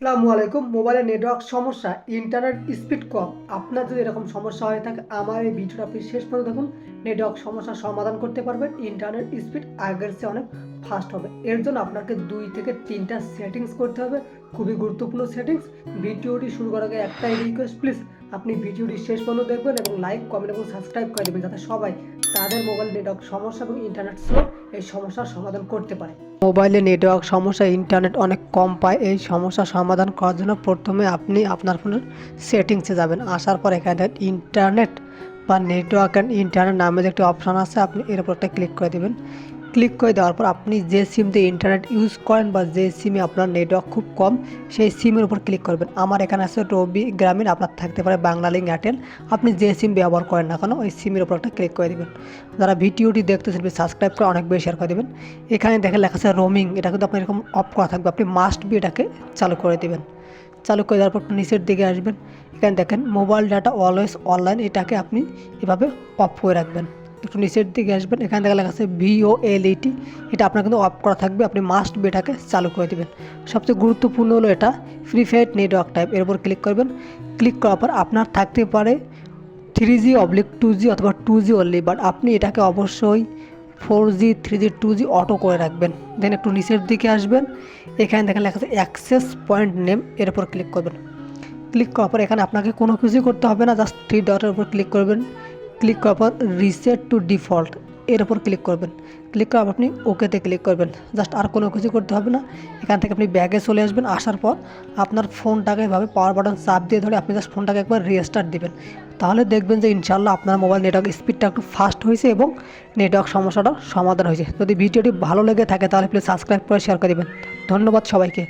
আসসালামু আলাইকুম। মোবাইলের নেটওয়ার্ক সমস্যা, ইন্টারনেট স্পিড কম। আপনার যদি এরকম সমস্যা হয়ে থাকে, আমার এই ভিডিওটা আপনি শেষ পর্যন্ত দেখুন। নেটওয়ার্ক সমস্যার সমাধান করতে পারবেন। ইন্টারনেট স্পিড আগের চেয়ে অনেক ফাস্ট হবে। এর জন্য আপনাকে 2 থেকে 3টা সেটিংস করতে হবে, খুবই গুরুত্বপূর্ণ সেটিংস। ভিডিওটি শুরু করার আগে একটাই রিকোয়েস্ট, প্লিজ আপনি ভিডিওটি শেষ পর্যন্ত দেখবেন এবং লাইক, কমেন্ট এবং সাবস্ক্রাইব করে দেবেন, যাতে সবাই তাদের মোবাইল নেটওয়ার্ক সমস্যা এবং ইন্টারনেট স্লো এই সমস্যার সমাধান করতে পারে। মোবাইলে নেটওয়ার্ক সমস্যা, ইন্টারনেট অনেক কম পায়। এই সমস্যার সমাধান করার জন্য প্রথমে আপনি আপনার ফোনের সেটিংসে যাবেন। আসার পর এখানে ইন্টারনেট বা নেটওয়ার্ক অ্যান্ড ইন্টারনেট নামে যে একটি অপশান আছে, আপনি এর উপর একটা ক্লিক করে দেবেন। ক্লিক করে দেওয়ার পর আপনি যে সিম দিয়ে ইন্টারনেট ইউজ করেন বা যে সিমে আপনার নেটওয়ার্ক খুব কম, সেই সিমের উপর ক্লিক করবেন। আমার এখানে আছে রবি গ্রামীণ, আপনার থাকতে পারে বাংলালিংক, এয়ারটেল। আপনি যে সিম ব্যবহার করেন না কেন, ওই সিমের উপর একটা ক্লিক করে দেবেন। যারা ভিডিওটি দেখতেছেন, সাবস্ক্রাইব করে অনেক বেশি শেয়ার করে দেবেন। এখানে দেখে লেখা আছে রোমিং, এটা কিন্তু আপনার এরকম অফ করা থাকবে, আপনি মাস্ট বি এটাকে চালু করে দেবেন। চালু করে দেওয়ার পর নিচের দিকে আসবেন, এখানে দেখেন মোবাইল ডাটা অলওয়েজ অনলাইন, এটাকে আপনি এভাবে অফ করে রাখবেন। একটু নিচের দিকে আসবেন, এখানে দেখা লেখা আছে VOLET, এটা আপনার কিন্তু অফ করা থাকবে, আপনি মাস্ট বি এটাকে চালু করে দেবেন। সবচেয়ে গুরুত্বপূর্ণ হলো এটা প্রিপেইড নেটওয়ার্ক টাইপ, এর উপর ক্লিক করবেন। ক্লিক করার পর আপনার থাকতে পারে 3G/2G অথবা 2G অনলি, বাট আপনি এটাকে অবশ্যই 4G 3G 2G অটো করে রাখবেন। দেন একটু নিচের দিকে আসবেন, এখানে দেখেন লেখা আছে অ্যাক্সেস পয়েন্ট নেম, এর উপর ক্লিক করবেন। ক্লিক করার পর এখানে আপনাকে কোনো কিছুই করতে হবে না, জাস্ট 3 ডটের উপর ক্লিক করবেন। ক্লিক করার পর রিসেট টু ডিফল্ট, এর উপর ক্লিক করবেন। ক্লিক করার পর আপনি ওকেতে ক্লিক করবেন, জাস্ট আর কোনো কিছু করতে হবে না। এখান থেকে আপনি ব্যাগে চলে আসবেন। আসার পর আপনার ফোনটাকে এভাবে পাওয়ার বাটন চাপ দিয়ে ধরে আপনি জাস্ট ফোনটাকে একবার রিস্টার্ট দিবেন। তাহলে দেখবেন যে ইনশাআল্লাহ আপনার মোবাইল নেটওয়ার্ক স্পিডটা একটু ফাস্ট হয়েছে এবং নেটওয়ার্ক সমস্যাটা সমাধান হয়েছে। যদি ভিডিওটি ভালো লেগে থাকে তাহলে প্লিজ সাবস্ক্রাইব করে শেয়ার করে দেবেন। ধন্যবাদ সবাইকে।